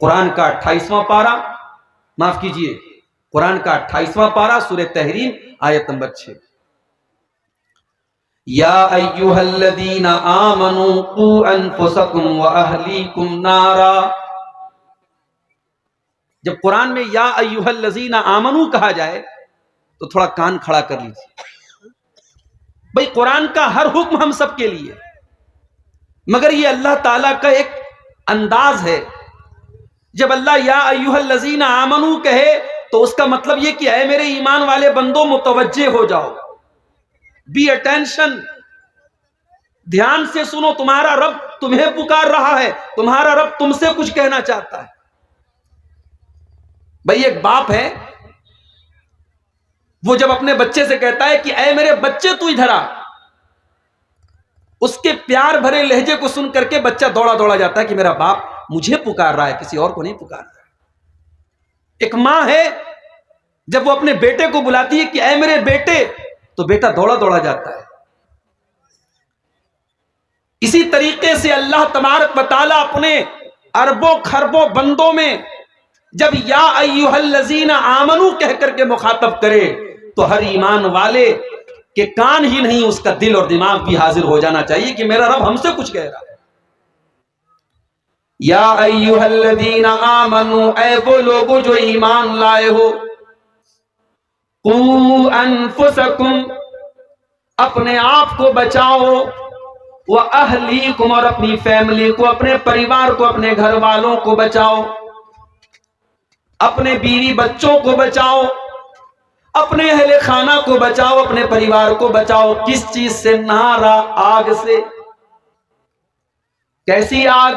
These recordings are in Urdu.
قرآن کا 28واں پارہ، معاف کیجئے، قرآن کا 28واں پارہ سورہ تحریم آیت نمبر 6۔ یا ایھا الذین آمنوا قوا انفسکم واہلیکم نارا۔ جب قرآن میں یا ایھا الذین آمنوا کہا جائے تو تھوڑا کان کھڑا کر لیجیے۔ بھئی قرآن کا ہر حکم ہم سب کے لیے، مگر یہ اللہ تعالیٰ کا ایک انداز ہے۔ جب اللہ یا ایھا الذین آمنوا کہے تو اس کا مطلب یہ کہ اے میرے ایمان والے بندوں متوجہ ہو جاؤ، بی اٹینشن، دھیان سے سنو، تمہارا رب تمہیں پکار رہا ہے، تمہارا رب تم سے کچھ کہنا چاہتا ہے۔ بھئی ایک باپ ہے، وہ جب اپنے بچے سے کہتا ہے کہ اے میرے بچے تو ادھر آ، اس کے پیار بھرے لہجے کو سن کر کے بچہ دوڑا دوڑا جاتا ہے کہ میرا باپ مجھے پکار رہا ہے، کسی اور کو نہیں پکار رہا ہے۔ ایک ماں ہے، جب وہ اپنے بیٹے کو بلاتی ہے کہ اے میرے بیٹے، تو بیٹا دوڑا دوڑا جاتا ہے۔ اسی طریقے سے اللہ تبارک و تعالیٰ اپنے اربوں خربوں بندوں میں جب یا ایھا الذین آمنوا کہہ کر کے مخاطب کرے تو ہر ایمان والے کے کان ہی نہیں، اس کا دل اور دماغ بھی حاضر ہو جانا چاہیے کہ میرا رب ہم سے کچھ کہہ رہا ہے۔ یا ایھا الذین آمنوا، اے وہ لوگو جو ایمان لائے ہو، قوا انفسکم، اپنے آپ کو بچاؤ، واہلیکم، اور اپنی فیملی کو، اپنے پریوار کو، اپنے گھر والوں کو بچاؤ، اپنے بیوی بچوں کو بچاؤ، اپنے اہل خانہ کو بچاؤ، اپنے پریوار کو بچاؤ۔ کس چیز سے؟ نارا، آگ سے۔ کیسی آگ؟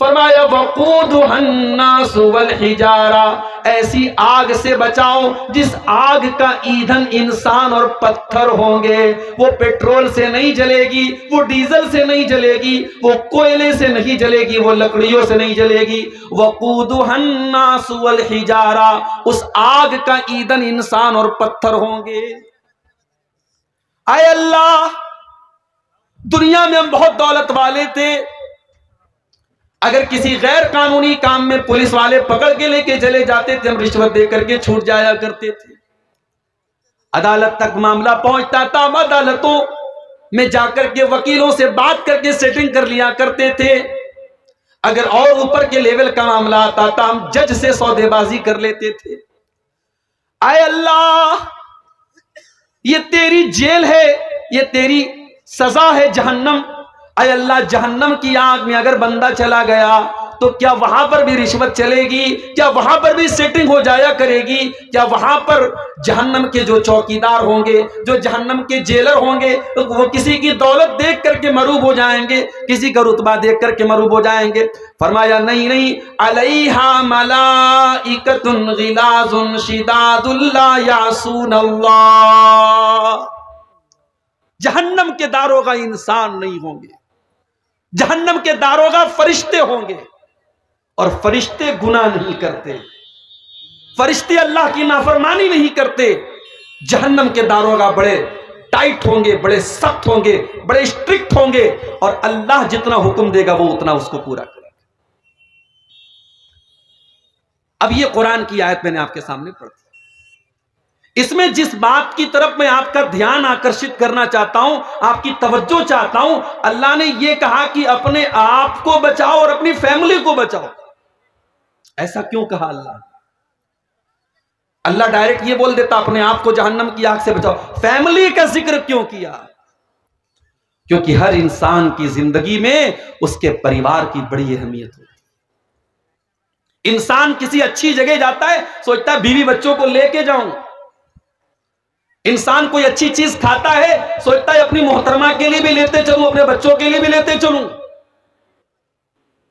فرمایا وقودھا الناس والحجارہ، ایسی آگ سے بچاؤ جس آگ کا ایندھن انسان اور پتھر ہوں گے۔ وہ پیٹرول سے نہیں جلے گی، وہ ڈیزل سے نہیں جلے گی، وہ کوئلے سے نہیں جلے گی، وہ لکڑیوں سے نہیں جلے گی۔ وقودھا الناس والحجارہ، اس آگ کا ایندھن انسان اور پتھر ہوں گے۔ اے اللہ، دنیا میں ہم بہت دولت والے تھے، اگر کسی غیر قانونی کام میں پولیس والے پکڑ کے لے کے چلے جاتے تھے، ہم رشوت دے کر کے چھوٹ جایا کرتے تھے۔ عدالت تک معاملہ پہنچتا تھا، ہم عدالتوں میں جا کر کے وکیلوں سے بات کر کے سیٹنگ کر لیا کرتے تھے۔ اگر اور اوپر کے لیول کا معاملہ آتا تھا، ہم جج سے سودے بازی کر لیتے تھے۔ اے اللہ، یہ تیری جیل ہے، یہ تیری سزا ہے، جہنم۔ اے اللہ، جہنم کی آگ میں اگر بندہ چلا گیا تو کیا وہاں پر بھی رشوت چلے گی؟ کیا وہاں پر بھی سیٹنگ ہو جایا کرے گی؟ کیا وہاں پر جہنم کے جو چوکیدار ہوں گے، جو جہنم کے جیلر ہوں گے، وہ کسی کی دولت دیکھ کر کے مروب ہو جائیں گے، کسی کا رتبہ دیکھ کر کے مروب ہو جائیں گے؟ فرمایا نہیں نہیں، علیہا ملائکۃ غلاظ شداد لا یعصون اللہ۔ جہنم کے داروغہ انسان نہیں ہوں گے، جہنم کے داروغہ فرشتے ہوں گے، اور فرشتے گناہ نہیں کرتے، فرشتے اللہ کی نافرمانی نہیں کرتے۔ جہنم کے داروغہ بڑے ٹائٹ ہوں گے، بڑے سخت ہوں گے، بڑے اسٹرکٹ ہوں گے، اور اللہ جتنا حکم دے گا وہ اتنا اس کو پورا کرے گا۔ اب یہ قرآن کی آیت میں نے آپ کے سامنے پڑھی، اس میں جس بات کی طرف میں آپ کا دھیان آکرشت کرنا چاہتا ہوں، آپ کی توجہ چاہتا ہوں، اللہ نے یہ کہا کہ اپنے آپ کو بچاؤ اور اپنی فیملی کو بچاؤ۔ ایسا کیوں کہا اللہ؟ اللہ ڈائریکٹ یہ بول دیتا اپنے آپ کو جہنم کی آگ سے بچاؤ، فیملی کا ذکر کیوں کیا؟ کیونکہ ہر انسان کی زندگی میں اس کے پریوار کی بڑی اہمیت ہوتی ہے۔ انسان کسی اچھی جگہ جاتا ہے، سوچتا ہے بیوی بچوں کو لے کے جاؤں۔ انسان کوئی اچھی چیز کھاتا ہے، سوچتا ہے اپنی محترمہ کے لیے بھی لیتے چلوں، اپنے بچوں کے لیے بھی لیتے چلوں۔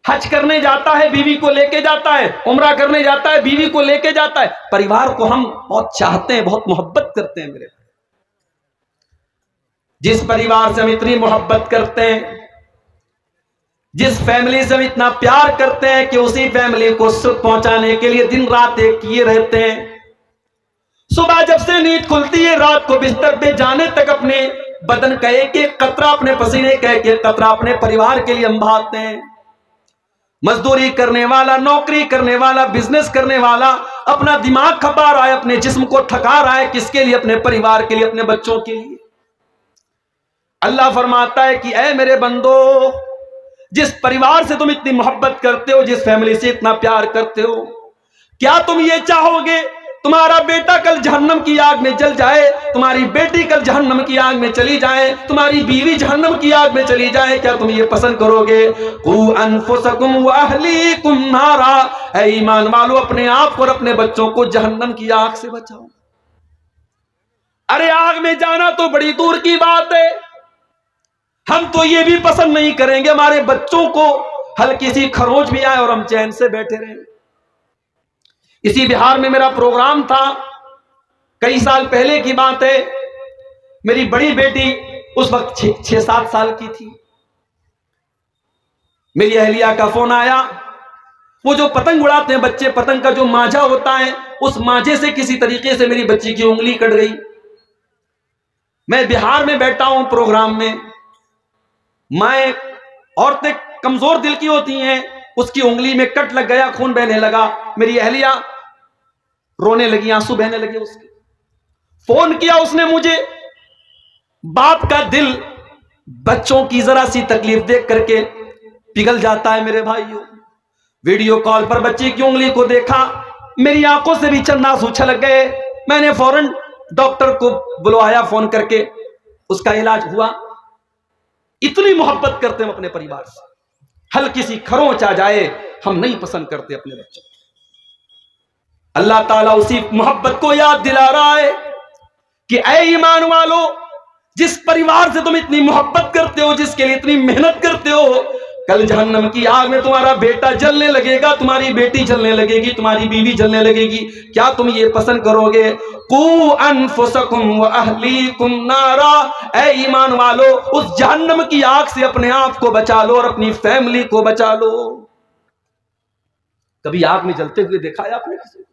حج کرنے جاتا ہے، بیوی کو لے کے جاتا ہے، عمرہ کرنے جاتا ہے، بیوی کو لے کے جاتا ہے۔ پریوار کو ہم بہت چاہتے ہیں، بہت محبت کرتے ہیں۔ میرے جس پریوار سے ہم اتنی محبت کرتے ہیں، جس فیملی سے ہم اتنا پیار کرتے ہیں کہ اسی فیملی کو سکھ پہنچانے کے لیے دن رات ایک کیے رہتے ہیں۔ صبح جب سے نیند کھلتی ہے، رات کو بستر پہ جانے تک اپنے بدن کا ایک ایک قطرہ، اپنے پسینے کا ایک ایک قطرہ اپنے پریوار کے لیے ہم بہاتے ہیں۔ مزدوری کرنے والا، نوکری کرنے والا، بزنس کرنے والا اپنا دماغ کھپا رہا ہے، اپنے جسم کو تھکا رہا ہے، کس کے لیے؟ اپنے پریوار کے لیے، اپنے بچوں کے لیے۔ اللہ فرماتا ہے کہ اے میرے بندو، جس پریوار سے تم اتنی محبت کرتے ہو، جس فیملی سے اتنا پیار کرتے ہو، کیا تم یہ چاہو گے تمہارا بیٹا کل جہنم کی آگ میں جل جائے، تمہاری بیٹی کل جہنم کی آگ میں چلی جائے، تمہاری بیوی جہنم کی آگ میں چلی جائے؟ کیا تم یہ پسند کرو گے؟ قُوا أَنفُسَكُمْ وَأَهْلِيكُمْ نَارًا، اے ایمان والو اپنے آپ کو اور اپنے بچوں کو جہنم کی آگ سے بچاؤ۔ ارے آگ میں جانا تو بڑی دور کی بات ہے، ہم تو یہ بھی پسند نہیں کریں گے ہمارے بچوں کو ہلکی سی کھروچ بھی آئے اور ہم چین سے بیٹھے رہیں۔ اسی بہار میں میرا پروگرام تھا، کئی سال پہلے کی بات ہے، میری بڑی بیٹی اس وقت 6-7 سال کی تھی۔ میری اہلیہ کا فون آیا، وہ جو پتنگ اڑاتے ہیں بچے، پتنگ کا جو ماجھا ہوتا ہے، اس ماجھے سے کسی طریقے سے میری بچی کی انگلی کٹ گئی۔ میں بہار میں بیٹھا ہوں پروگرام میں، مائیں عورتیں کمزور دل کی ہوتی ہیں، اس کی انگلی میں کٹ لگ گیا، خون بہنے لگا، میری اہلیہ رونے لگی، آنسو بہنے لگے اس کے۔ فون کیا اس نے مجھے، باپ کا دل بچوں کی ذرا سی تکلیف دیکھ کر کے پگھل جاتا ہے میرے بھائیوں۔ ویڈیو کال پر بچی کی انگلی کو دیکھا، میری آنکھوں سے بھی چند آنسو چھلک گئے۔ میں نے فوراً ڈاکٹر کو بلوایا فون کر کے، اس کا علاج ہوا۔ اتنی محبت کرتے ہیں اپنے پریوار سے، ہلکی سی کھروچ آ جائے ہم نہیں پسند کرتے اپنے بچوں۔ اللہ تعالیٰ اسی محبت کو یاد دلا رہا ہے کہ اے ایمان والو، جس پریوار سے تم اتنی محبت کرتے ہو، جس کے لیے اتنی محنت کرتے ہو، کل جہنم کی آگ میں تمہارا بیٹا جلنے لگے گا، تمہاری بیٹی جلنے لگے گی، تمہاری بیوی جلنے لگے گی، کیا تم یہ پسند کرو گے؟ قُوا أَنفُسَكُمْ وَأَهْلِيكُمْ نَارًا، اے ایمان والو اس جہنم کی آگ سے اپنے آپ کو بچا لو اور اپنی فیملی کو بچا لو۔ کبھی آگ میں جلتے ہوئے دیکھا ہے آپ نے کسی کو؟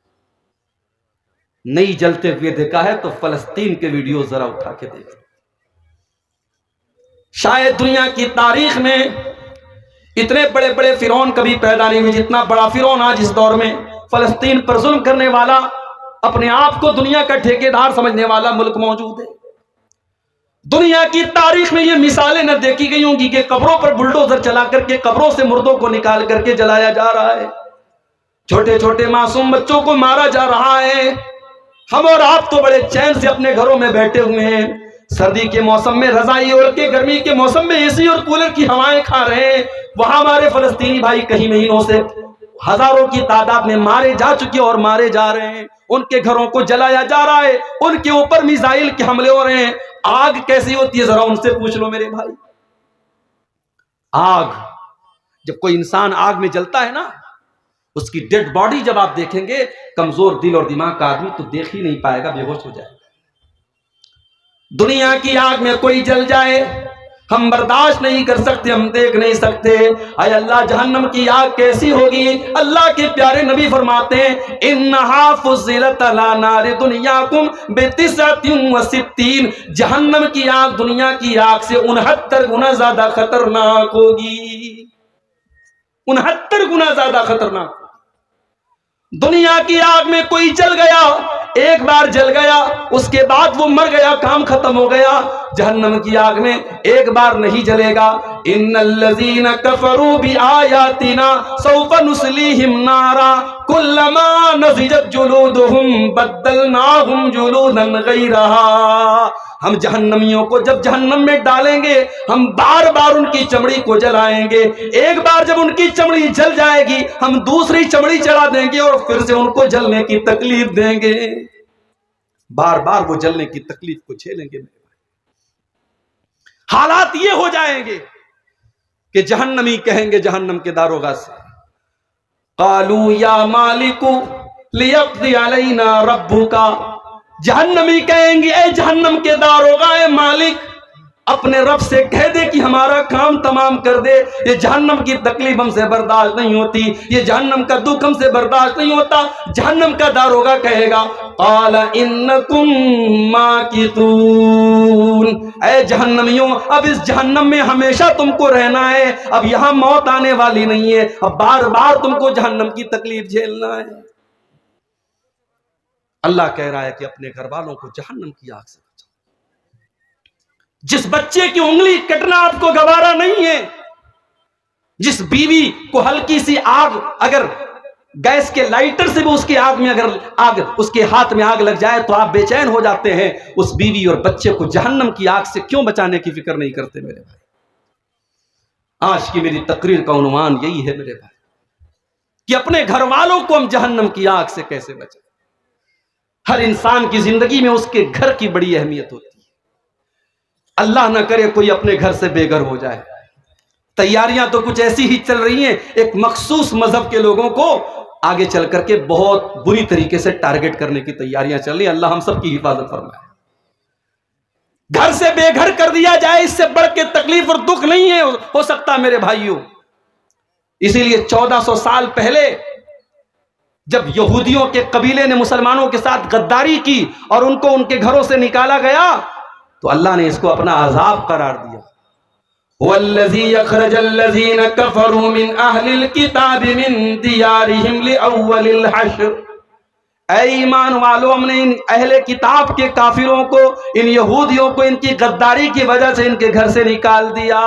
نہیں جلتے ہوئے دیکھا ہے تو فلسطین کے ویڈیو ذرا اٹھا کے دیکھ۔ شاید دنیا کی تاریخ میں اتنے بڑے بڑے فرعون کبھی پیدا نہیں ہوئے جتنا بڑا فرعون آج اس دور میں فلسطین پر ظلم کرنے والا، اپنے آپ کو دنیا کا ٹھیکیدار سمجھنے والا ملک موجود ہے۔ دنیا کی تاریخ میں یہ مثالیں نہ دیکھی گئی ہوں گی کہ قبروں پر بلڈوزر چلا کر کے قبروں سے مردوں کو نکال کر کے جلایا جا رہا ہے، چھوٹے چھوٹے معصوم بچوں کو مارا جا رہا ہے۔ ہم اور آپ تو بڑے چین سے اپنے گھروں میں بیٹھے ہوئے ہیں، سردی کے موسم میں رضائی اوڑھ کے، گرمی کے موسم میں اے سی اور کولر کی ہوائیں کھا رہے ہیں۔ وہاں ہمارے فلسطینی بھائی کئی مہینوں سے ہزاروں کی تعداد میں مارے جا چکے اور مارے جا رہے ہیں، ان کے گھروں کو جلایا جا رہا ہے، ان کے اوپر میزائل کے حملے ہو رہے ہیں۔ آگ کیسی ہوتی ہے ذرا ان سے پوچھ لو میرے بھائی۔ آگ، جب کوئی انسان آگ میں جلتا ہے نا، اس کی ڈیڈ باڈی جب آپ دیکھیں گے، کمزور دل اور دماغ کا آدمی تو دیکھ ہی نہیں پائے گا، بے ہوش ہو جائے گا۔ دنیا کی آگ میں کوئی جل جائے ہم برداشت نہیں کر سکتے، ہم دیکھ نہیں سکتے۔ اے اللہ، جہنم کی آگ کیسی ہوگی؟ اللہ کے پیارے نبی فرماتے ہیں انہا فضلت علی نار دنیاکم ب69، جہنم کی آگ دنیا کی آگ سے 69 گنا زیادہ خطرناک ہوگی، 69 گنا زیادہ خطرناک۔ دنیا کی آگ میں کوئی جل گیا، ایک بار جل گیا، اس کے بعد وہ مر گیا، کام ختم ہو گیا۔ جہنم کی آگ میں ایک بار نہیں جلے گا۔ ان الذین کفروا بآیاتنا سوف نصلیہم نارا کلما نضجت جلودہم بدلناہم جلودا غیرہا، ہم جہنمیوں کو جب جہنم میں ڈالیں گے، ہم بار بار ان کی چمڑی کو جلائیں گے۔ ایک بار جب ان کی چمڑی جل جائے گی، ہم دوسری چمڑی چڑھا دیں گے اور پھر سے ان کو جلنے کی تکلیف دیں گے، بار بار وہ جلنے کی تکلیف کو جھیلیں گے۔ حالات یہ ہو جائیں گے کہ جہنمی کہیں گے جہنم کے داروغہ سے، قالوا یا مالک لیقضی علینا ربک، جہنمی کہیں گے اے جہنم کے داروغہ، اے مالک اپنے رب سے کہہ دے کہ ہمارا کام تمام کر دے، یہ جہنم کی تکلیف ہم سے برداشت نہیں ہوتی، یہ جہنم کا دکھ ہم سے برداشت نہیں ہوتا۔ جہنم کا داروغہ کہے گا قال انکم ماکثون، اے جہنمیوں اب اس جہنم میں ہمیشہ تم کو رہنا ہے، اب یہاں موت آنے والی نہیں ہے، اب بار بار تم کو جہنم کی تکلیف جھیلنا ہے۔ اللہ کہہ رہا ہے کہ اپنے گھر والوں کو جہنم کی آگ سے بچاؤ۔ جس بچے کی انگلی کٹنا آپ کو گوارا نہیں ہے، جس بیوی کو ہلکی سی آگ اگر گیس کے لائٹر سے بھی اس کی آگ میں اگر آگ اس کے ہاتھ میں آگ لگ جائے تو آپ بے چین ہو جاتے ہیں، اس بیوی اور بچے کو جہنم کی آگ سے کیوں بچانے کی فکر نہیں کرتے میرے بھائی؟ آج کی میری تقریر کا عنوان یہی ہے میرے بھائی کہ اپنے گھر والوں کو ہم جہنم کی آگ سے کیسے بچائیں۔ ہر انسان کی زندگی میں اس کے گھر کی بڑی اہمیت ہوتی ہے۔ اللہ نہ کرے کوئی اپنے گھر سے بے گھر ہو جائے۔ تیاریاں تو کچھ ایسی ہی چل رہی ہیں، ایک مخصوص مذہب کے لوگوں کو آگے چل کر کے بہت بری طریقے سے ٹارگٹ کرنے کی تیاریاں چل رہی ہیں۔ اللہ ہم سب کی حفاظت فرمائے۔ گھر سے بے گھر کر دیا جائے، اس سے بڑھ کے تکلیف اور دکھ نہیں ہے ہو سکتا میرے بھائیوں۔ اسی لیے 1400 سال پہلے جب یہودیوں کے قبیلے نے مسلمانوں کے ساتھ غداری کی اور ان کو ان کے گھروں سے نکالا گیا تو اللہ نے اس کو اپنا عذاب قرار دیا۔ وَالَّذِي يَخْرَجَ الَّذِينَ كَفَرُوا مِنْ أَهْلِ الْكِتَابِ مِنْ دِيَارِهِمْ لِأَوَّلِ الْحَشْرِ، اے ایمان والو ہم نے ان اہل کتاب کے کافروں کو، ان یہودیوں کو ان کی غداری کی وجہ سے ان کے گھر سے نکال دیا۔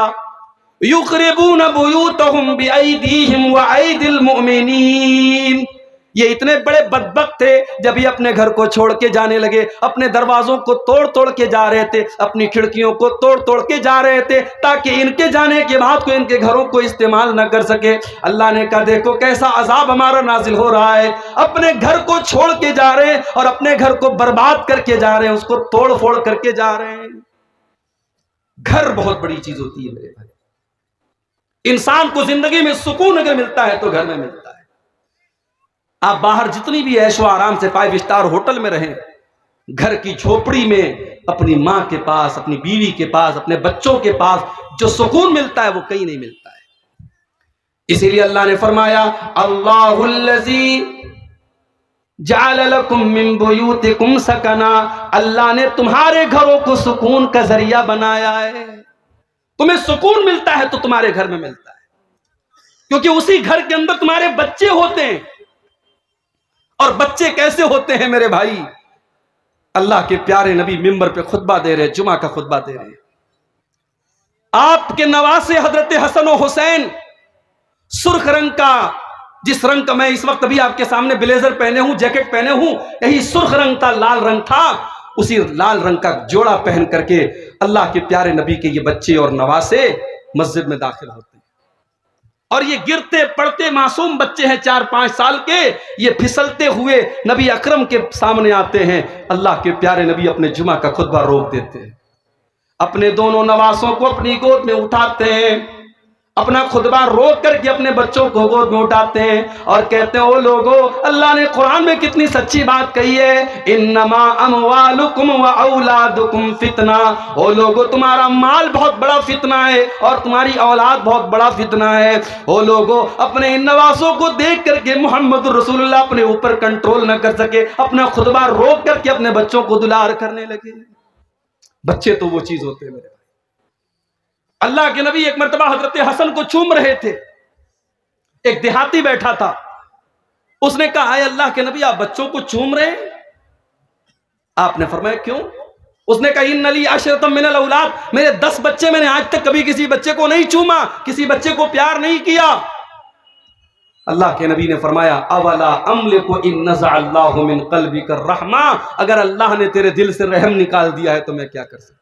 يُخْرِبُونَ بُيُوتَهُمْ بِأَيْدِيهِمْ وَأَيْدِي الْمُؤْمِنِينَ، یہ اتنے بڑے بدبخت تھے جب یہ اپنے گھر کو چھوڑ کے جانے لگے، اپنے دروازوں کو توڑ توڑ کے جا رہے تھے، اپنی کھڑکیوں کو توڑ توڑ کے جا رہے تھے تاکہ ان کے جانے کے بعد کوئی ان کے گھروں کو استعمال نہ کر سکے۔ اللہ نے کہا دیکھو کیسا عذاب ہمارا نازل ہو رہا ہے، اپنے گھر کو چھوڑ کے جا رہے ہیں اور اپنے گھر کو برباد کر کے جا رہے ہیں، اس کو توڑ پھوڑ کر کے جا رہے ہیں۔ گھر بہت بڑی چیز ہوتی ہے میرے بھائی۔ انسان کو زندگی میں سکون اگر ملتا ہے تو گھر میں ملتا ہے۔ آپ باہر جتنی بھی عیش و آرام سے 5 اسٹار ہوٹل میں رہیں، گھر کی جھوپڑی میں اپنی ماں کے پاس، اپنی بیوی کے پاس، اپنے بچوں کے پاس جو سکون ملتا ہے وہ کہیں نہیں ملتا ہے۔ اسی لیے اللہ نے فرمایا اللہ الذی جعل لکم من بیوتکم سکنا، اللہ نے تمہارے گھروں کو سکون کا ذریعہ بنایا ہے۔ تمہیں سکون ملتا ہے تو تمہارے گھر میں ملتا ہے، کیونکہ اسی گھر کے اندر تمہارے بچے ہوتے ہیں۔ اور بچے کیسے ہوتے ہیں میرے بھائی؟ اللہ کے پیارے نبی منبر پہ خطبہ دے رہے، جمعہ کا خطبہ دے رہے، آپ کے نواسے حضرت حسن و حسین سرخ رنگ کا، جس رنگ کا میں اس وقت بھی آپ کے سامنے بلیزر پہنے ہوں، جیکٹ پہنے ہوں، یہی سرخ رنگ تھا، لال رنگ تھا، اسی لال رنگ کا جوڑا پہن کر کے اللہ کے پیارے نبی کے یہ بچے اور نواسے مسجد میں داخل ہوتے ہیں، اور یہ گرتے پڑتے معصوم بچے ہیں 4-5 سال کے، یہ پھسلتے ہوئے نبی اکرم کے سامنے آتے ہیں۔ اللہ کے پیارے نبی اپنے جمعہ کا خطبہ روک دیتے ہیں، اپنے دونوں نواسوں کو اپنی گود میں اٹھاتے ہیں، اپنا خطبہ روک کر کے اپنے بچوں کو گود میں اٹھاتے ہیں اور کہتے ہیں او لوگو، اللہ نے قرآن میں کتنی سچی بات کہی ہے، انما اموالکم و اولادکم فتنہ، او لوگو تمہارا مال بہت بڑا فتنہ ہے اور تمہاری اولاد بہت بڑا فتنہ ہے۔ او لوگو اپنے ان نواسوں کو دیکھ کر کے محمد رسول اللہ اپنے اوپر کنٹرول نہ کر سکے، اپنا خطبہ روک کر کے اپنے بچوں کو دلار کرنے لگے۔ بچے تو وہ چیز ہوتے ہیں میرے۔ اللہ کے نبی ایک مرتبہ حضرت حسن کو چوم رہے تھے، ایک دیہاتی بیٹھا تھا، اس نے کہا اے اللہ کے نبی آپ بچوں کو چوم رہے ہیں؟ آپ نے فرمایا کیوں؟ اس نے کہا ان لی عشرۃ من الاولاد، میرے 10 بچے، میں نے آج تک کبھی کسی بچے کو نہیں چوما، کسی بچے کو پیار نہیں کیا۔ اللہ کے نبی نے فرمایا اولا املک ان نزع اللہ من قلبک الرحمہ، اگر اللہ نے تیرے دل سے رحم نکال دیا ہے تو میں کیا کر سکتا؟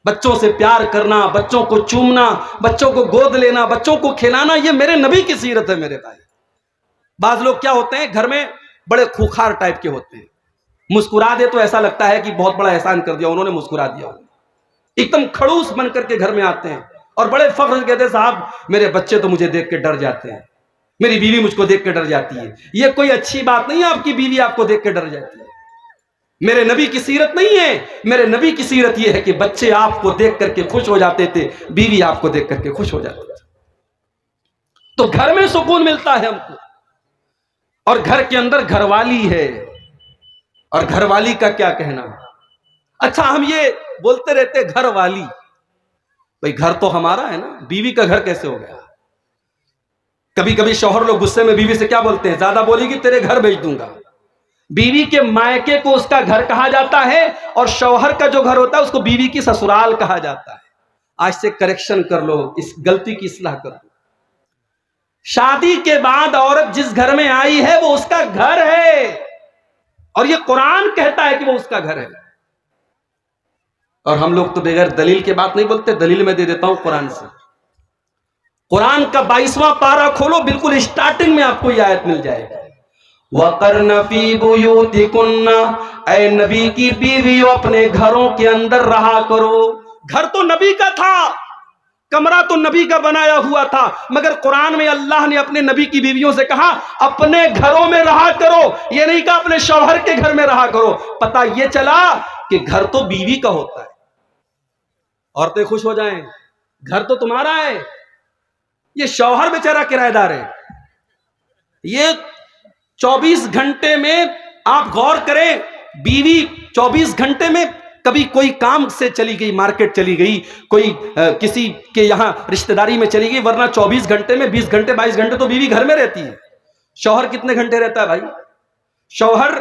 بچوں سے پیار کرنا، بچوں کو چومنا، بچوں کو گود لینا، بچوں کو کھلانا، یہ میرے نبی کی سیرت ہے میرے بھائی۔ بعض لوگ کیا ہوتے ہیں گھر میں بڑے خوخار ٹائپ کے ہوتے ہیں، مسکرا دے تو ایسا لگتا ہے کہ بہت بڑا احسان کر دیا انہوں نے، مسکرا دیا، ایک دم کھڑوس بن کر کے گھر میں آتے ہیں اور بڑے فخر سے کہتے ہیں صاحب میرے بچے تو مجھے دیکھ کے ڈر جاتے ہیں، میری بیوی مجھ کو دیکھ کے ڈر جاتی ہے۔ یہ کوئی اچھی بات نہیں ہے آپ کی بیوی آپ کو دیکھ کے ڈر جاتی ہے، میرے نبی کی سیرت نہیں ہے۔ میرے نبی کی سیرت یہ ہے کہ بچے آپ کو دیکھ کر کے خوش ہو جاتے تھے، بیوی آپ کو دیکھ کر کے خوش ہو جاتی تھی۔ تو گھر میں سکون ملتا ہے ہم کو، اور گھر کے اندر گھر والی ہے، اور گھر والی کا کیا کہنا، اچھا ہم یہ بولتے رہتے گھر والی، بھئی گھر تو ہمارا ہے نا، بیوی کا گھر کیسے ہو گیا؟ کبھی کبھی شوہر لوگ غصے میں بیوی سے کیا بولتے ہیں؟ زیادہ بولے گی تیرے گھر بھیج دوں گا۔ بیوی کے مائکے کو اس کا گھر کہا جاتا ہے، اور شوہر کا جو گھر ہوتا ہے اس کو بیوی کی سسرال کہا جاتا ہے۔ آج سے کریکشن کر لو، اس غلطی کی اصلاح کر لو۔ شادی کے بعد عورت جس گھر میں آئی ہے وہ اس کا گھر ہے، اور یہ قرآن کہتا ہے کہ وہ اس کا گھر ہے۔ اور ہم لوگ تو بغیر دلیل کے بات نہیں بولتے، دلیل میں دے دیتا ہوں قرآن سے۔ قرآن کا 22واں پارہ کھولو، بالکل اسٹارٹنگ میں آپ کو یہ آیت مل جائے گی، وَقَرْنَ فِي بُيُوتِكُنَّ، اے نبی کی بیویوں اپنے گھروں کے اندر رہا کرو۔ گھر تو نبی کا تھا، کمرہ تو نبی کا بنایا ہوا تھا، مگر قرآن میں اللہ نے اپنے نبی کی بیویوں سے کہا اپنے گھروں میں رہا کرو، یہ نہیں کہا اپنے شوہر کے گھر میں رہا کرو۔ پتہ یہ چلا کہ گھر تو بیوی کا ہوتا ہے۔ عورتیں خوش ہو جائیں، گھر تو تمہارا ہے، یہ شوہر بیچارہ کرایہ دار ہے۔ یہ 24 گھنٹے میں آپ غور کریں، بیوی 24 گھنٹے میں کبھی کوئی کام سے چلی گئی، مارکیٹ چلی گئی، کوئی کسی کے یہاں رشتہ داری میں چلی گئی، ورنہ 24 گھنٹے میں 20 گھنٹے 22 گھنٹے تو بیوی گھر میں رہتی ہے۔ شوہر کتنے گھنٹے رہتا ہے بھائی؟ شوہر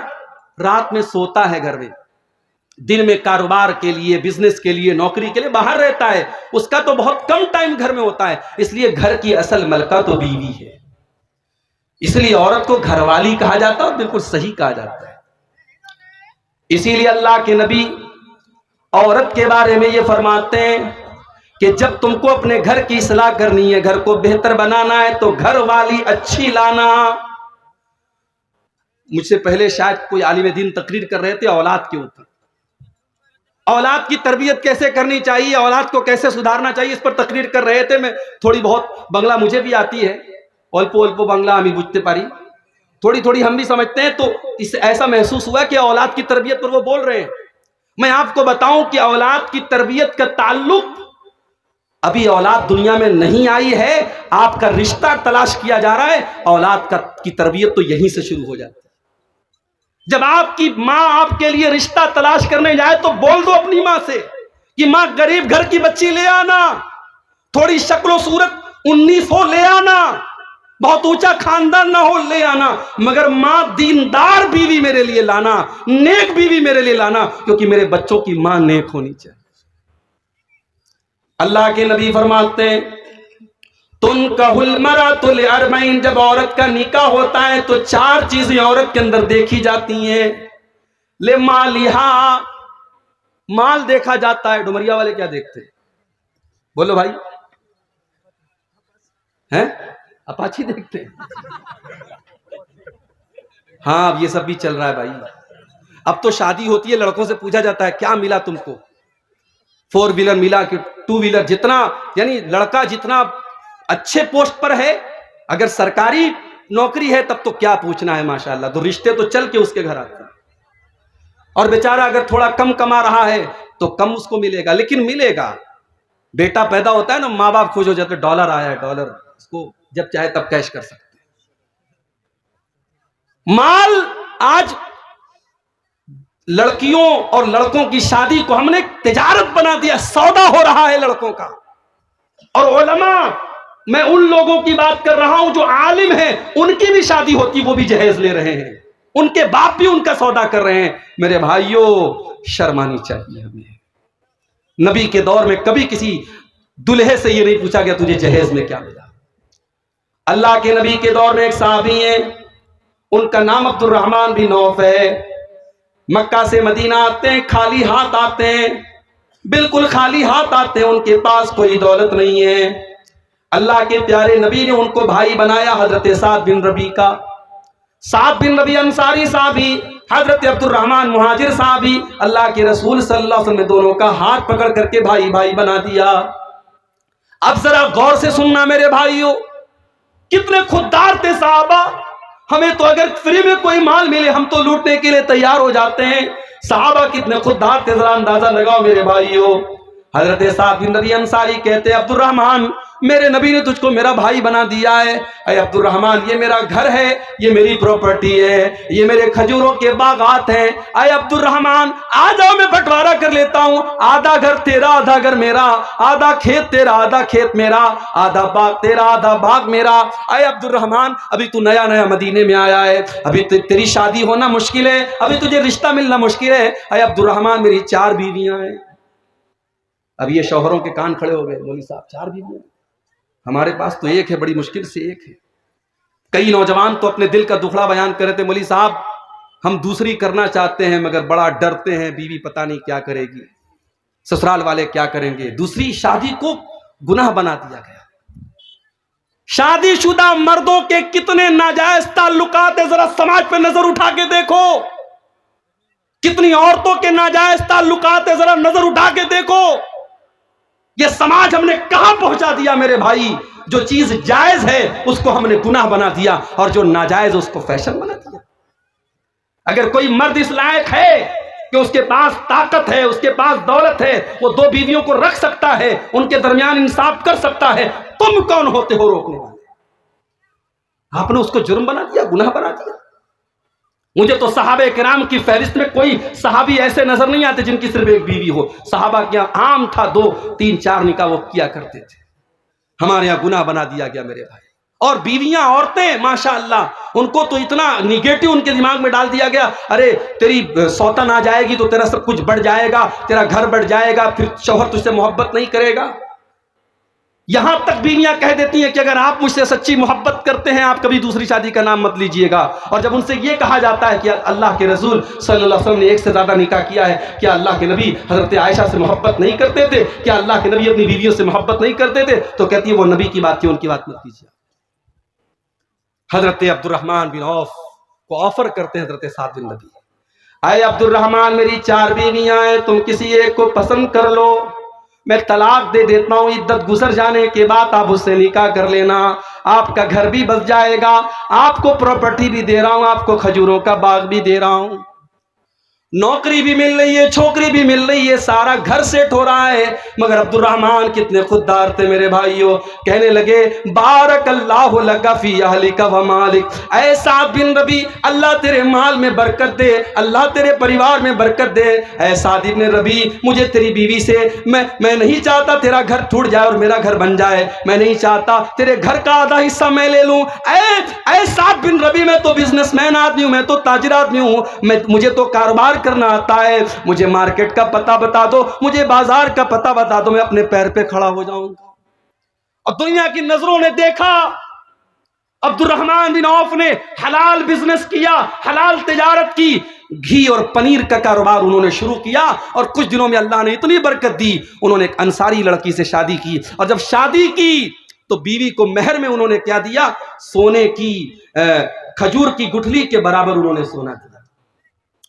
رات میں سوتا ہے گھر میں، دن میں کاروبار کے لیے، بزنس کے لیے، نوکری کے لیے باہر رہتا ہے، اس کا تو بہت کم ٹائم گھر میں ہوتا ہے۔ اس لیے گھر کی اصل ملکہ تو بیوی ہے، اس لیے عورت کو گھر والی کہا جاتا ہے، اور بالکل صحیح کہا جاتا ہے۔ اسی لیے اللہ کے نبی عورت کے بارے میں یہ فرماتے ہیں کہ جب تم کو اپنے گھر کی اصلاح کرنی ہے، گھر کو بہتر بنانا ہے، تو گھر والی اچھی لانا۔ مجھ سے پہلے شاید کوئی عالم دین تقریر کر رہے تھے اولاد کے اوپر، اولاد کی تربیت کیسے کرنی چاہیے، اولاد کو کیسے سدھارنا چاہیے، اس پر تقریر کر رہے تھے۔ میں تھوڑی بہت بنگلہ مجھے بھی آتی ہے، اولپو بنگلہ ہمیں بجھتے پاری، تھوڑی تھوڑی ہم بھی سمجھتے ہیں، تو اس سے ایسا محسوس ہوا کہ اولاد کی تربیت پر وہ بول رہے ہیں۔ میں آپ کو بتاؤں کہ اولاد کی تربیت کا تعلق، ابھی اولاد دنیا میں نہیں آئی ہے، آپ کا رشتہ تلاش کیا جا رہا ہے، اولاد کی تربیت تو یہیں سے شروع ہو جاتی ہے۔ جب آپ کی ماں آپ کے لیے رشتہ تلاش کرنے جائے تو بول دو اپنی ماں سے کہ ماں غریب گھر کی بچی لے آنا، تھوڑی شکل و صورت 19 ہو لے آنا، بہت اونچا خاندان نہ ہو لے آنا، مگر ماں دیندار بیوی میرے لیے لانا، نیک بیوی میرے لیے لانا، کیونکہ میرے بچوں کی ماں نیک ہونی چاہیے۔ اللہ کے نبی فرماتے ہیں تنکح المرأۃ لاربعین، جب عورت کا نکاح ہوتا ہے تو 4 چیزیں عورت کے اندر دیکھی جاتی ہیں۔ لمالہا، مال دیکھا جاتا ہے۔ ڈمریا والے کیا دیکھتے ہیں؟ بولو بھائی، ہیں؟ اپاچی دیکھتے ہیں؟ ہاں اب یہ سب بھی چل رہا ہے بھائی۔ اب تو شادی ہوتی ہے، لڑکوں سے پوچھا جاتا ہے کیا ملا تم کو، 4 ویلر ملا کہ 2 ویلر، جتنا یعنی لڑکا جتنا اچھے پوسٹ پر ہے، اگر سرکاری نوکری ہے تب تو کیا پوچھنا ہے، ماشاءاللہ، تو رشتے تو چل کے اس کے گھر آتے ہیں۔ اور بیچارہ اگر تھوڑا کم کما رہا ہے تو کم اس کو ملے گا، لیکن ملے گا۔ بیٹا پیدا ہوتا ہے نا، ماں باپ خوش ہو جاتے، ڈالر آیا ہے، ڈالر، اس کو جب چاہے تب کیش کر سکتے ہیں۔ مال آج لڑکیوں اور لڑکوں کی شادی کو ہم نے تجارت بنا دیا، سودا ہو رہا ہے لڑکوں کا۔ اور علماء، میں ان لوگوں کی بات کر رہا ہوں جو عالم ہیں، ان کی بھی شادی ہوتی، وہ بھی جہیز لے رہے ہیں، ان کے باپ بھی ان کا سودا کر رہے ہیں۔ میرے بھائیوں، شرمانی چاہیے ہمیں۔ نبی کے دور میں کبھی کسی دلہے سے یہ نہیں پوچھا گیا تجھے جہیز میں کیا ملا۔ اللہ کے نبی کے دور میں ایک صحابی ہیں، ان کا نام عبد الرحمن بن عوف ہے۔ مکہ سے مدینہ آتے ہیں، خالی ہاتھ آتے ہیں، بالکل خالی ہاتھ آتے ہیں، ان کے پاس کوئی دولت نہیں ہے۔ اللہ کے پیارے نبی نے ان کو بھائی بنایا، حضرت سعد بن ربیع کا۔ سعد بن ربیع انصاری صحابی، حضرت عبد الرحمن مہاجر صحابی، اللہ کے رسول صلی اللہ علیہ وسلم نے دونوں کا ہاتھ پکڑ کر کے بھائی بھائی بنا دیا۔ اب ذرا غور سے سننا میرے بھائیوں، کتنے خوددار تھے صحابہ۔ ہمیں تو اگر فری میں کوئی مال ملے ہم تو لوٹنے کے لیے تیار ہو جاتے ہیں، صحابہ کتنے خوددار تھے، ذرا اندازہ لگاؤ میرے بھائیوں۔ حضرت سعد بن ربیع انصاری کہتے عبد الرحمن میرے نبی نے تجھ کو میرا بھائی بنا دیا ہے. اے عبد الرحمن یہ میرا گھر ہے, یہ میری پراپرٹی ہے, یہ میرے کھجوروں کے باغات ہیں. اے عبد الرحمن آ جاؤ میں بٹوارا کر لیتا ہوں, آدھا گھر تیرا آدھا گھر میرا, آدھا کھیت تیرا آدھا کھیت میرا, آدھا باغ تیرا آدھا باغ میرا. اے عبد الرحمن ابھی تو نیا نیا مدینے میں آیا ہے, ابھی تیری شادی ہونا مشکل ہے, ابھی تجھے رشتہ ملنا مشکل ہے. اے عبد الرحمن میری 4 بیویاں ہیں. اب یہ شوہروں کے کان کھڑے ہو گئے, مولوی صاحب 4 بیویاں, ہمارے پاس تو ایک ہے, بڑی مشکل سے ایک ہے. کئی نوجوان تو اپنے دل کا دکھڑا بیان کر رہے تھے, مولوی صاحب ہم دوسری کرنا چاہتے ہیں مگر بڑا ڈرتے ہیں, بیوی پتہ نہیں کیا کرے گی, سسرال والے کیا کریں گے. دوسری شادی کو گناہ بنا دیا گیا. شادی شدہ مردوں کے کتنے ناجائز تعلقات ہیں, ذرا سماج پہ نظر اٹھا کے دیکھو. کتنی عورتوں کے ناجائز تعلقات ہیں, ذرا نظر اٹھا کے دیکھو. یہ سماج ہم نے کہاں پہنچا دیا میرے بھائی. جو چیز جائز ہے اس کو ہم نے گناہ بنا دیا, اور جو ناجائز اس کو فیشن بنا دیا. اگر کوئی مرد اس لائق ہے کہ اس کے پاس طاقت ہے, اس کے پاس دولت ہے, وہ 2 بیویوں کو رکھ سکتا ہے, ان کے درمیان انصاف کر سکتا ہے, تم کون ہوتے ہو روکنے والے؟ آپ نے اس کو جرم بنا دیا, گناہ بنا دیا. مجھے تو صحابہ کرام کی فہرست میں کوئی صحابی ایسے نظر نہیں آتے جن کی صرف ایک بیوی ہو. صحابہ کے یہاں عام تھا 2 3 4 نکاح وہ کیا کرتے تھے. ہمارے یہاں گناہ بنا دیا گیا میرے بھائی. اور بیویاں عورتیں ماشاءاللہ ان کو تو اتنا نیگیٹو ان کے دماغ میں ڈال دیا گیا, ارے تیری سوتن آ جائے گی تو تیرا سب کچھ بڑھ جائے گا, تیرا گھر بڑھ جائے گا, پھر شوہر تجھ سے محبت نہیں کرے گا. یہاں تک بیویاں کہہ دیتی ہیں کہ اگر آپ مجھ سے سچی محبت کرتے ہیں آپ کبھی دوسری شادی کا نام مت لیجئے گا. اور جب ان سے یہ کہا جاتا ہے کہ اللہ کے رسول صلی اللہ علیہ وسلم نے 1 سے زیادہ نکاح کیا ہے, کیا اللہ کے نبی حضرت عائشہ سے محبت نہیں کرتے تھے, کیا اللہ کے نبی اپنی بیویوں سے محبت نہیں کرتے تھے, تو کہتی ہے وہ نبی کی بات کی, ان کی بات مت کیجیے. حضرت عبد الرحمن بن عوف کو آفر کرتے ہیں حضرت سعد بن ربیع, اے عبد الرحمن میری 4 بیویاں ہیں, تم کسی ایک کو پسند کر لو, میں طلاق دے دیتا ہوں, عدت گزر جانے کے بعد آپ اس سے نکاح کر لینا, آپ کا گھر بھی بس جائے گا, آپ کو پراپرٹی بھی دے رہا ہوں, آپ کو کھجوروں کا باغ بھی دے رہا ہوں, نوکری بھی مل رہی ہے, چھوکری بھی مل رہی ہے, سارا گھر سیٹ ہو رہا ہے. مگر عبد الرحمن کتنے خوددار تھے میرے بھائیوں, کہنے لگے بارک اللہ لک فی اہلک و مالک, اے سعد بن ربیع اللہ تیرے مال میں برکت دے, اللہ تیرے پریوار میں برکت دے. اے سعد بن ربیع مجھے تیری بیوی سے میں نہیں چاہتا تیرا گھر ٹوٹ جائے اور میرا گھر بن جائے, میں نہیں چاہتا تیرے گھر کا آدھا حصہ میں لے لوں. اے سعد بن ربیع میں تو بزنس مین آدمی ہوں, میں تو تاجر آدمی ہوں, مجھے تو کاروبار کرنا آتا ہے, مجھے مارکیٹ کا پتہ بتا دو, مجھے بازار کا پتہ بتا دو, میں اپنے پیر پہ کھڑا ہو جاؤں گا. اور دنیا کی نظروں نے دیکھا عبد الرحمن بن عوف نے حلال بزنس کیا, حلال تجارت کی, گھی اور پنیر کا کاروبار انہوں نے شروع کیا, اور کچھ دنوں میں اللہ نے اتنی برکت دی, انہوں نے ایک انصاری لڑکی سے شادی کی, اور جب شادی کی تو بیوی کو مہر میں انہوں نے کیا دیا, سونے کی کھجور کی گٹھلی کے برابر انہوں نے سونا دیا.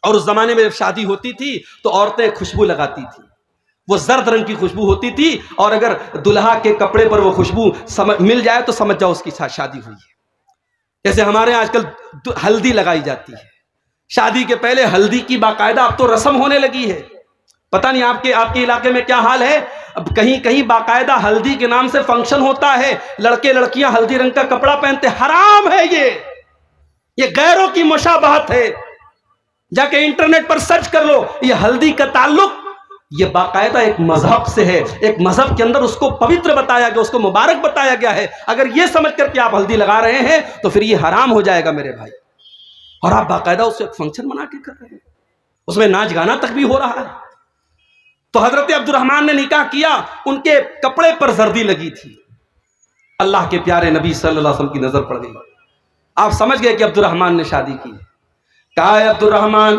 اور اس زمانے میں جب شادی ہوتی تھی تو عورتیں خوشبو لگاتی تھی, وہ زرد رنگ کی خوشبو ہوتی تھی, اور اگر دلہا کے کپڑے پر وہ خوشبو مل جائے تو سمجھ جاؤ اس کی شادی ہوئی ہے. جیسے ہمارے آج کل ہلدی لگائی جاتی ہے, شادی کے پہلے ہلدی کی باقاعدہ اب تو رسم ہونے لگی ہے. پتہ نہیں آپ کے علاقے میں کیا حال ہے, اب کہیں باقاعدہ ہلدی کے نام سے فنکشن ہوتا ہے, لڑکے لڑکیاں ہلدی رنگ کا کپڑا پہنتے, حرام ہے یہ غیروں کی مشابہت ہے. جا کے انٹرنیٹ پر سرچ کر لو, یہ ہلدی کا تعلق یہ باقاعدہ ایک مذہب سے ہے, ایک مذہب کے اندر اس کو پوتر بتایا گیا, اس کو مبارک بتایا گیا ہے. اگر یہ سمجھ کر کے آپ ہلدی لگا رہے ہیں تو پھر یہ حرام ہو جائے گا میرے بھائی, اور آپ باقاعدہ اس کو ایک فنکشن بنا کے کر رہے ہیں, اس میں ناچ گانا تک بھی ہو رہا ہے. تو حضرت عبد الرحمن نے نکاح کیا, ان کے کپڑے پر زردی لگی تھی, اللہ کے پیارے نبی صلی اللہ علیہ وسلم کی نظر پڑ گئی, آپ سمجھ گئے کہ عبد الرحمن نے شادی کی. کہا ہے عبد الرحمن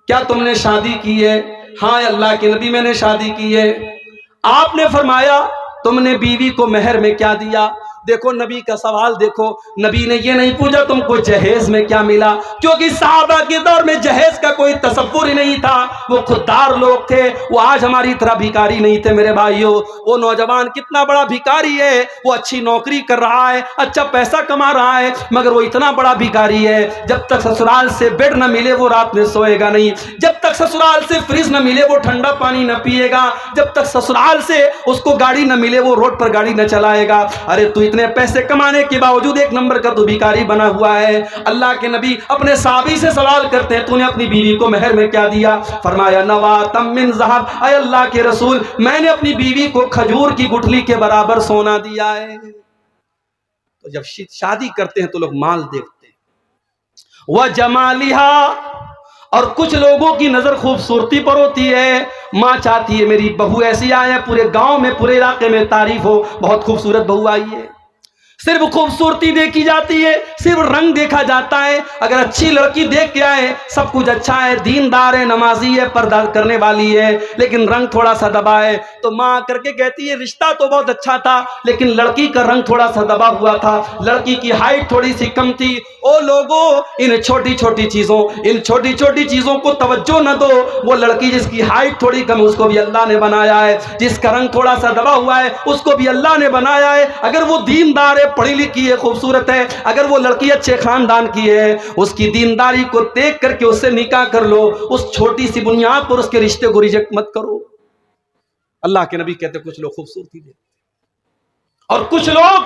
کیا تم نے شادی کی ہے؟ ہاں اللہ کے نبی میں نے شادی کی ہے. آپ نے فرمایا تم نے بیوی کو مہر میں کیا دیا؟ دیکھو نبی کا سوال دیکھو، نبی نے یہ نہیں پوچھا تم کو جہیز میں کیا ملا، کیونکہ صحابہ کے دور میں جہیز کا کوئی تصور ہی نہیں تھا، وہ خوددار لوگ تھے، وہ آج ہماری طرح بھکاری نہیں تھے میرے بھائیوں۔ وہ نوجوان کتنا بڑا بھکاری ہے، وہ اچھی نوکری کر رہا ہے، اچھا پیسہ کما رہا ہے، مگر وہ اتنا بڑا بھکاری ہے، جب تک سسرال سے بیڈ نہ ملے وہ رات میں سوئے گا نہیں، جب تک سسرال سے فریج نہ ملے وہ ٹھنڈا پانی نہ پیے گا، جب تک سسرال سے اس کو گاڑی نہ ملے وہ روڈ پر گاڑی نہ چلائے گا۔ ارے تو اتنے پیسے کمانے کے باوجود ایک نمبر کا تو بھکاری بنا ہوا ہے۔ اللہ کے نبی اپنے صحابی سے سوال کرتے ہیں تو نے اپنی بیوی کو مہر میں کیا دیا؟ فرمایا نواتم من ذہب، اے اللہ کے رسول میں نے اپنی بیوی کو کھجور کی گٹھلی کے برابر سونا دیا ہے۔ تو جب شادی کرتے ہیں تو لوگ مال دیکھتے ہیں، وجمالها، اور کچھ لوگوں کی نظر خوبصورتی پر ہوتی ہے، ماں چاہتی ہے میری بہو ایسی آئے، پورے گاؤں میں پورے علاقے میں تعریف ہو بہت خوبصورت بہو آئی ہے، صرف خوبصورتی دیکھی جاتی ہے، صرف رنگ دیکھا جاتا ہے، اگر اچھی لڑکی دیکھ کے آئے سب کچھ اچھا ہے، دیندار ہے، نمازی ہے، پردہ کرنے والی ہے، لیکن رنگ تھوڑا سا دبا ہے، تو ماں کر کے کہتی ہے رشتہ تو بہت اچھا تھا لیکن لڑکی کا رنگ تھوڑا سا دبا ہوا تھا، لڑکی کی ہائٹ تھوڑی سی کم تھی۔ او لوگوں ان چھوٹی چھوٹی چیزوں کو توجہ نہ دو، وہ لڑکی جس کی ہائٹ تھوڑی کم ہے اس کو بھی اللہ نے بنایا ہے، جس کا رنگ تھوڑا سا دبا ہوا ہے اس کو بھی اللہ نے بنایا ہے، اگر وہ دیندار ہے، پڑھی لکھی ہے، خوبصورت ہے، اگر وہ لڑکی اچھے خاندان کی ہے، اس کی دینداری کو دیکھ کر کے اس سے نکاح کر لو، اس چھوٹی سی بنیاد پر اس کے رشتے کو ریجیکٹ مت کرو۔ اللہ کے نبی کہتے کچھ لوگ خوبصورتی دیکھتے اور کچھ لوگ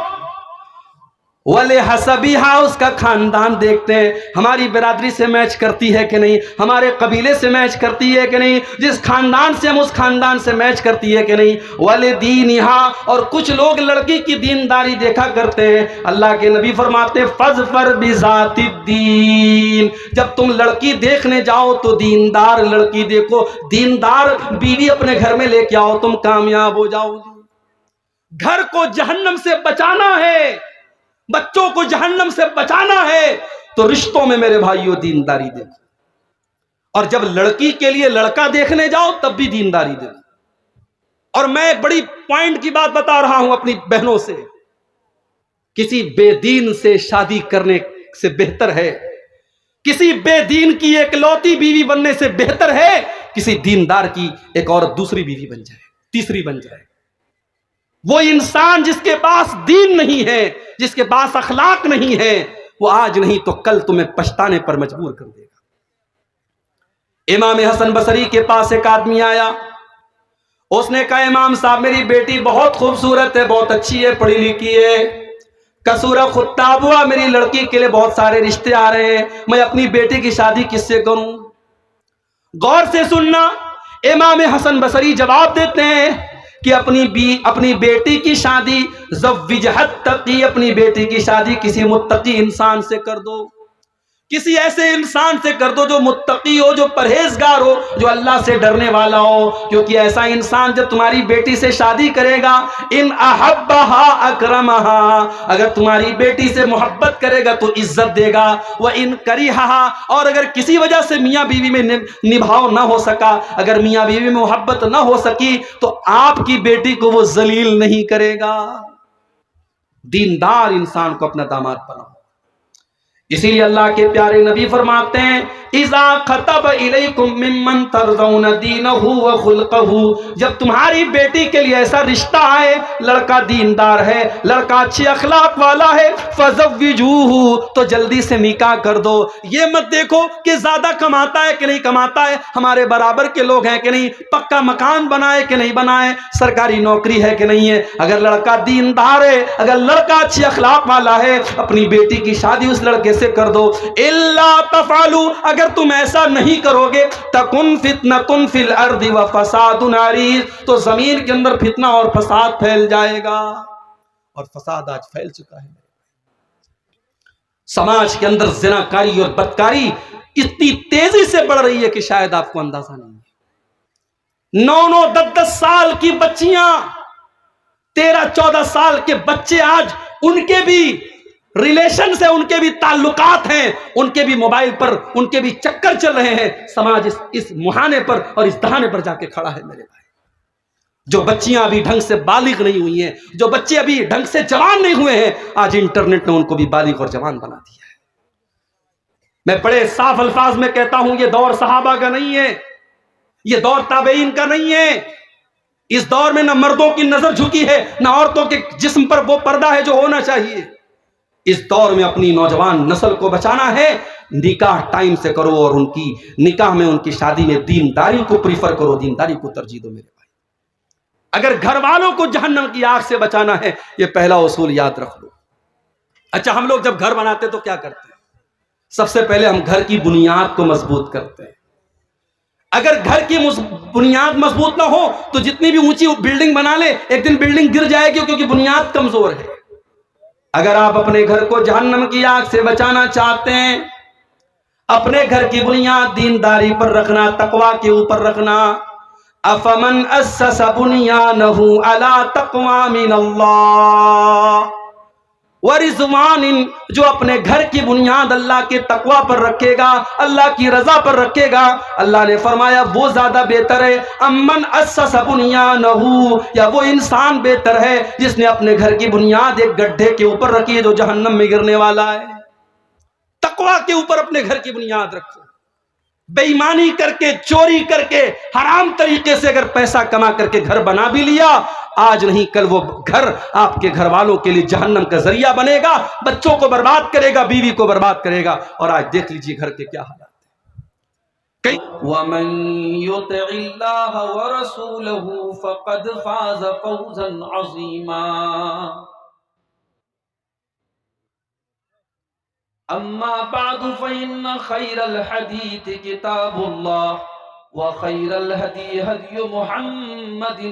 وَلِحَسَبِهَا، اس کا خاندان دیکھتے ہیں، ہماری برادری سے میچ کرتی ہے کہ نہیں، ہمارے قبیلے سے میچ کرتی ہے کہ نہیں، جس خاندان سے ہم اس خاندان سے میچ کرتی ہے کہ نہیں، وَلِدِينِهَا، اور کچھ لوگ لڑکی کی دینداری دیکھا کرتے ہیں۔ اللہ کے نبی فرماتے ہیں فَاظْفَرْ بِذَاتِ الدِّينِ، جب تم لڑکی دیکھنے جاؤ تو دیندار لڑکی دیکھو، دیندار بیوی اپنے گھر میں لے کے آؤ، تم کامیاب ہو جاؤ گے۔ گھر کو جہنم سے بچانا ہے، بچوں کو جہنم سے بچانا ہے تو رشتوں میں میرے بھائیوں دینداری دیکھو، اور جب لڑکی کے لیے لڑکا دیکھنے جاؤ تب بھی دینداری دیکھو۔ اور میں ایک بڑی پوائنٹ کی بات بتا رہا ہوں اپنی بہنوں سے، کسی بے دین سے شادی کرنے سے بہتر ہے، کسی بے دین کی ایک لوتی بیوی بننے سے بہتر ہے کسی دیندار کی ایک عورت دوسری بیوی بن جائے، تیسری بن جائے۔ وہ انسان جس کے پاس دین نہیں ہے، جس کے پاس اخلاق نہیں ہے، وہ آج نہیں تو کل تمہیں پچھتانے پر مجبور کر دے گا۔ امام حسن بصری کے پاس ایک آدمی آیا، اس نے کہا امام صاحب میری بیٹی بہت خوبصورت ہے، بہت اچھی ہے، پڑھی لکھی ہے، کسورہ خطاب ہوا، میری لڑکی کے لیے بہت سارے رشتے آ رہے ہیں، میں اپنی بیٹی کی شادی کس سے کروں؟ غور سے سننا، امام حسن بصری جواب دیتے ہیں کہ اپنی بیٹی کی شادی زوجہ التقی، اپنی بیٹی کی شادی کسی متقی انسان سے کر دو، کسی ایسے انسان سے کر دو جو متقی ہو، جو پرہیزگار ہو، جو اللہ سے ڈرنے والا ہو، کیونکہ ایسا انسان جب تمہاری بیٹی سے شادی کرے گا، ان احبہا اکرمہا، اگر تمہاری بیٹی سے محبت کرے گا تو عزت دے گا، وَإِن کَرِہہا، اور اگر کسی وجہ سے میاں بیوی میں نبھاؤ نہ ہو سکا، اگر میاں بیوی میں محبت نہ ہو سکی تو آپ کی بیٹی کو وہ ذلیل نہیں کرے گا۔ دیندار انسان کو اپنا داماد بناؤ۔ اسی لیے اللہ کے پیارے نبی فرماتے ہیں اذا خطب الیکم ممن ترضون دینہ وخلقہ، جب تمہاری بیٹی کے لیے ایسا رشتہ آئے، لڑکا دیندار ہے، لڑکا اچھے اخلاق والا ہے، فزوجوہ، تو جلدی سے نکاح کر دو۔ یہ مت دیکھو کہ زیادہ کماتا ہے کہ نہیں کماتا ہے، ہمارے برابر کے لوگ ہیں کہ نہیں، پکا مکان بنائے کہ نہیں بنائے، سرکاری نوکری ہے کہ نہیں ہے۔ اگر لڑکا دیندار ہے، اگر لڑکا اچھے اخلاق والا ہے، اپنی بیٹی کی شادی اس لڑکے سے کر دو۔ الا تفعلوا، اگر تم ایسا نہیں کرو گے، تکن فتنۃ فی الارض وفساد عریض، تو زمین کے اندر فتنہ اور فساد پھیل جائے گا، اور فساد آج پھیل چکا ہے۔ سماج کے اندر زناکاری اور بدکاری اتنی تیزی سے بڑھ رہی ہے کہ شاید آپ کو اندازہ نہیں ہے۔ 9 10 سال کی بچیاں، 13 14 سال کے بچے، آج ان کے بھی ریلیشن سے، ان کے بھی تعلقات ہیں، ان کے بھی موبائل پر ان کے بھی چکر چل رہے ہیں۔ سماج اس مہانے پر اور اس دہانے پر جا کے کھڑا ہے میرے بھائی۔ جو بچیاں ابھی ڈھنگ سے بالغ نہیں ہوئی ہیں، جو بچے ابھی ڈھنگ سے جوان نہیں ہوئے ہیں، آج انٹرنیٹ نے ان کو بھی بالغ اور جوان بنا دیا ہے۔ میں بڑے صاف الفاظ میں کہتا ہوں، یہ دور صحابہ کا نہیں ہے، یہ دور تابعین کا نہیں ہے۔ اس دور میں نہ مردوں کی نظر جھکی ہے، نہ عورتوں کے جسم پر وہ پردہ ہے جو ہونا چاہیے۔ اس دور میں اپنی نوجوان نسل کو بچانا ہے، نکاح ٹائم سے کرو، اور ان کی نکاح میں، ان کی شادی میں دینداری کو پریفر کرو، دینداری کو ترجیح دو میرے بھائی۔ اگر گھر والوں کو جہنم کی آگ سے بچانا ہے، یہ پہلا اصول یاد رکھ لو۔ اچھا، ہم لوگ جب گھر بناتے تو کیا کرتے ہیں؟ سب سے پہلے ہم گھر کی بنیاد کو مضبوط کرتے ہیں۔ اگر گھر کی بنیاد مضبوط نہ ہو تو جتنی بھی اونچی بلڈنگ بنا لے، ایک دن بلڈنگ گر جائے گی، کیونکہ بنیاد کمزور ہے۔ اگر آپ اپنے گھر کو جہنم کی آگ سے بچانا چاہتے ہیں، اپنے گھر کی بنیاد دینداری پر رکھنا، تقوی کے اوپر رکھنا۔ افمن اسس بنیانہ علی تقوی من اللہ ورضوان، جو اپنے گھر کی بنیاد اللہ کے تقوی پر رکھے گا، اللہ کی رضا پر رکھے گا، اللہ نے فرمایا وہ زیادہ بہتر ہے۔ امن اسس بنیانہ، یا وہ انسان بہتر ہے جس نے اپنے گھر کی بنیاد ایک گڈھے کے اوپر رکھی ہے جو جہنم میں گرنے والا ہے۔ تقوی کے اوپر اپنے گھر کی بنیاد رکھو۔ بے ایمانی کر کے، چوری کر کے، حرام طریقے سے اگر پیسہ کما کر کے گھر بنا بھی لیا، آج نہیں کل وہ گھر آپ کے گھر والوں کے لیے جہنم کا ذریعہ بنے گا، بچوں کو برباد کرے گا، بیوی کو برباد کرے گا۔ اور آج دیکھ لیجئے گھر کے کیا حالات ہیں۔ وَمَن يُطِعِ اللَّهَ وَرَسُولَهُ فَقَدْ فَازَ فَوْزًا عَظِيمًا۔ أما بعد فإن خير الحديث كتاب الله وخير الهدي هدي محمد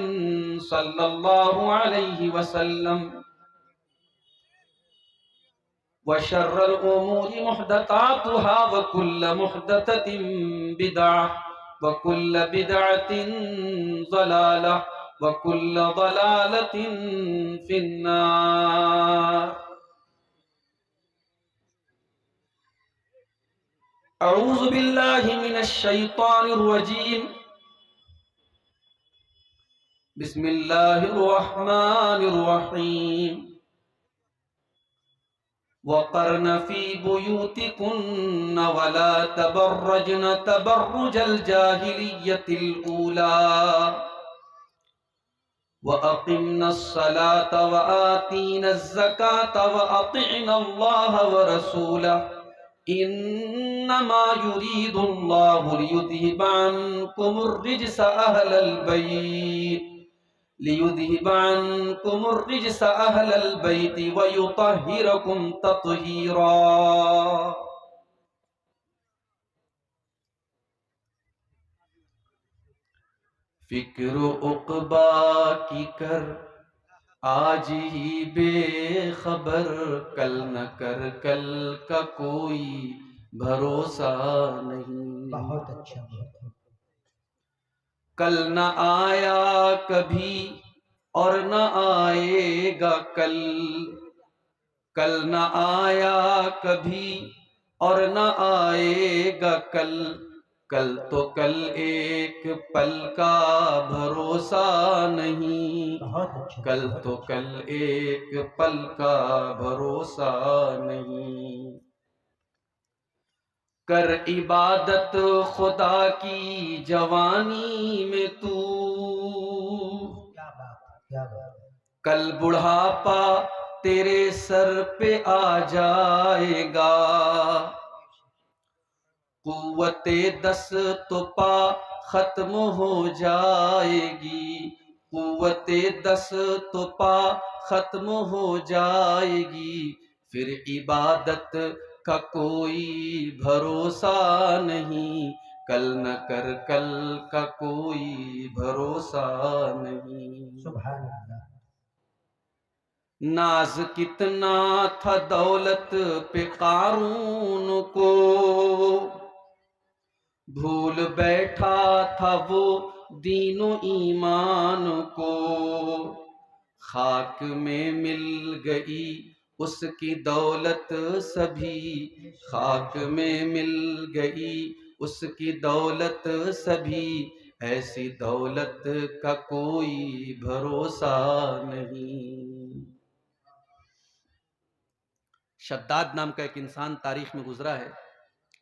صلى الله عليه وسلم وشر الأمور محدثاتها وكل محدثة بدعة وكل بدعة ضلالة وكل ضلالة في النار۔ اعوذ باللہ من الشیطان الرجیم، بسم اللہ الرحمن الرحیم۔ وقرن فی بیوتکن ولا تبرجن تبرج الجاہلیۃ الأولی وأقمنا الصلاة وآتينا الزكاة وأطعنا الله ورسوله انما يريد الله ليذهب عنكم الرجس اهل البيت ويطهركم تطهيرا۔ فکر عقبا کی کر آج ہی بے خبر، کل نہ کر کل کا کوئی بھروسہ نہیں۔ بہت اچھا۔ کل نہ آیا کبھی اور نہ آئے گا کل، کل نہ آیا کبھی اور نہ آئے گا کل، کل تو کل ایک پل کا بھروسہ نہیں، کل تو کل ایک پل کا بھروسہ نہیں۔ کر عبادت خدا کی جوانی میں تو، کل بڑھاپا تیرے سر پہ آ جائے گا، قوت دست پا ختم ہو جائے گی، قوت دست پا ختم ہو جائے گی، پھر عبادت کا کوئی بھروسہ نہیں، کل نہ کر کل کا کوئی بھروسہ نہیں۔ سبحان اللہ۔ ناز کتنا تھا دولت پہ قارون کو، بھول بیٹھا تھا وہ دین و ایمان کو، خاک میں مل گئی اس کی دولت سبھی، خاک میں مل گئی اس کی دولت سبھی، ایسی دولت کا کوئی بھروسہ نہیں۔ شداد نام کا ایک انسان تاریخ میں گزرا ہے،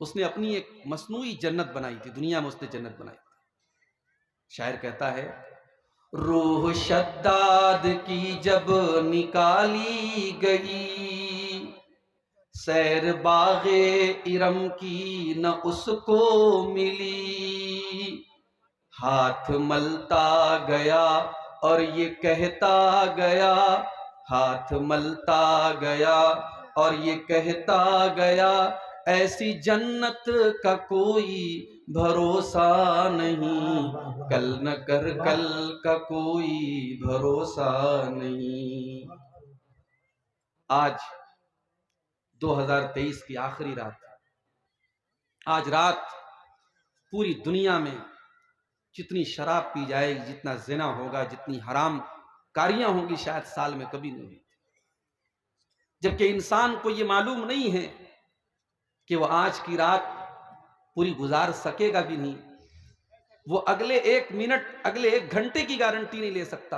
اس نے اپنی ایک مصنوعی جنت بنائی تھی، دنیا میں اس نے جنت بنائی تھی۔ شاعر کہتا ہے، روح شداد کی جب نکالی گئی، سیر باغ ارم کی نہ اس کو ملی، ہاتھ ملتا گیا اور یہ کہتا گیا، ہاتھ ملتا گیا اور یہ کہتا گیا، ایسی جنت کا کوئی بھروسہ نہیں، کل نہ کر کل کا کوئی بھروسہ نہیں۔ آج 2023 کی آخری رات، آج رات پوری دنیا میں جتنی شراب پی جائے گی، جتنا زنا ہوگا، جتنی حرام کاریاں ہوں گی، شاید سال میں کبھی نہیں ہوئی، جبکہ انسان کو یہ معلوم نہیں ہے کہ وہ آج کی رات پوری گزار سکے گا بھی نہیں، وہ اگلے 1 منٹ، اگلے 1 گھنٹے کی گارنٹی نہیں لے سکتا،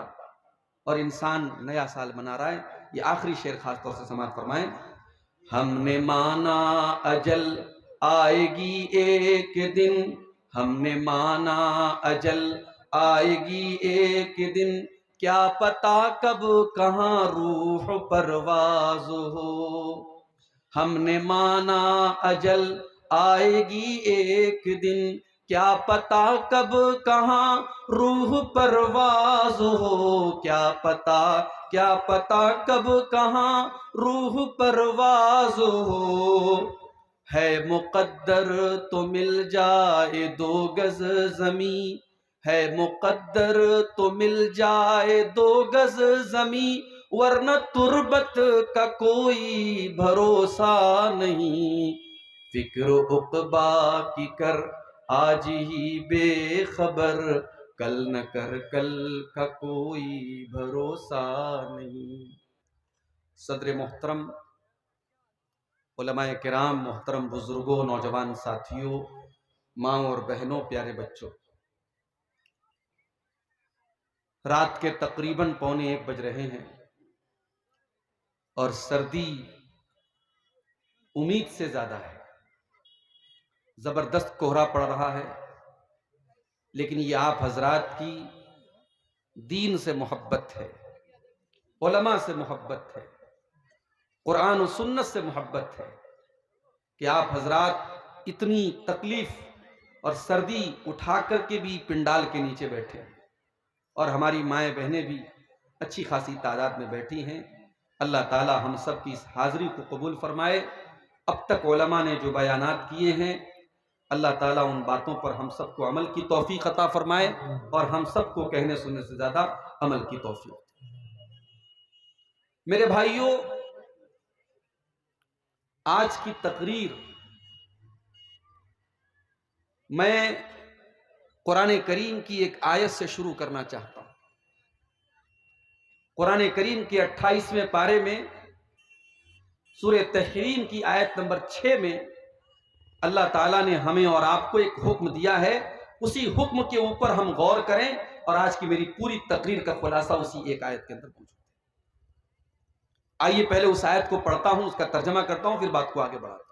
اور انسان نیا سال منا رہا ہے۔ یہ آخری شعر خاص طور سے سماعت فرمائیں۔ ہم نے مانا اجل آئے گی ایک دن، ہم نے مانا اجل آئے گی ایک دن، کیا پتا کب کہاں روح پرواز ہو۔ ہم نے مانا اجل آئے گی ایک دن، کیا پتا کب کہاں روح پرواز ہو، کیا پتا کب کہاں روح پرواز ہو۔ ہے مقدر تو مل جائے 2 گز زمیں، ہے مقدر تو مل جائے 2 گز زمیں، ورنہ تربت کا کوئی بھروسہ نہیں۔ فکر عقبا کی کر آج ہی بے خبر، کل نہ کر کل کا کوئی بھروسہ نہیں۔ صدر محترم، علماء کرام، محترم بزرگوں، نوجوان ساتھیوں، ماں اور بہنوں، پیارے بچوں، رات کے تقریباً 1:15 بج رہے ہیں، اور سردی امید سے زیادہ ہے، زبردست کوہرا پڑ رہا ہے، لیکن یہ آپ حضرات کی دین سے محبت ہے، علماء سے محبت ہے، قرآن و سنت سے محبت ہے کہ آپ حضرات اتنی تکلیف اور سردی اٹھا کر کے بھی پنڈال کے نیچے بیٹھے ہیں، اور ہماری مائیں بہنیں بھی اچھی خاصی تعداد میں بیٹھی ہیں۔ اللہ تعالی ہم سب کی اس حاضری کو قبول فرمائے۔ اب تک علماء نے جو بیانات کیے ہیں، اللہ تعالیٰ ان باتوں پر ہم سب کو عمل کی توفیق عطا فرمائے، اور ہم سب کو کہنے سننے سے زیادہ عمل کی توفیق۔ میرے بھائیوں، آج کی تقریر میں قرآن کریم کی ایک آیت سے شروع کرنا چاہتا ہوں۔ قرآن کریم کے 28ویں پارے میں سورہ تحریم کی آیت نمبر 6 میں اللہ تعالیٰ نے ہمیں اور آپ کو ایک حکم دیا ہے، اسی حکم کے اوپر ہم غور کریں، اور آج کی میری پوری تقریر کا خلاصہ اسی ایک آیت کے اندر موجود ہے۔ آئیے پہلے اس آیت کو پڑھتا ہوں، اس کا ترجمہ کرتا ہوں، پھر بات کو آگے بڑھاتا ہوں۔